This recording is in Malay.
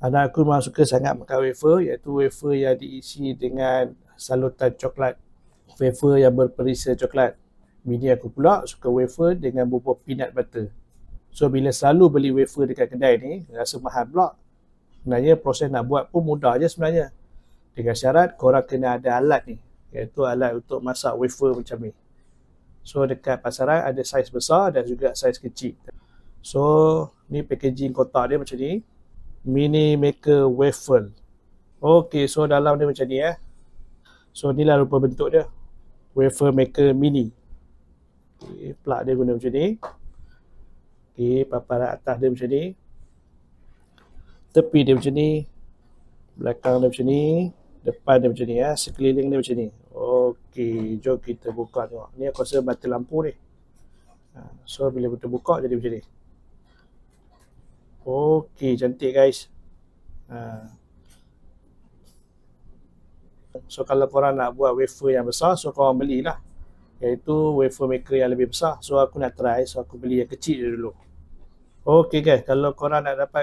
Anak aku memang suka sangat makan wafer, iaitu wafer yang diisi dengan salutan coklat, wafer yang berperisa coklat. Bini aku pula suka wafer dengan bubur peanut butter. So bila selalu beli wafer dekat kedai ni, rasa mahal pula. Sebenarnya proses nak buat pun mudah je sebenarnya. Dengan syarat korang kena ada alat ni, iaitu alat untuk masak wafer macam ni. So dekat pasaran ada saiz besar dan juga saiz kecil. So ni packaging kotak dia macam ni. Mini maker waffle. Okey, so dalam dia macam ni So inilah rupa bentuk dia. Wafer maker mini. Okay, plug dia guna macam ni. Okey, paparan atas dia macam ni. Tepi dia macam ni. Belakang dia macam ni. Depan dia macam ni sekeliling dia macam ni. Okey, jom kita buka tengok. Ni aku rasa mati lampu ni. So bila kita buka jadi macam ni. Okey, cantik guys. So kalau korang nak buat wafer yang besar, so korang belilah, iaitu wafer maker yang lebih besar. So aku nak try, so aku beli yang kecil dulu. Okey guys, kalau korang nak dapat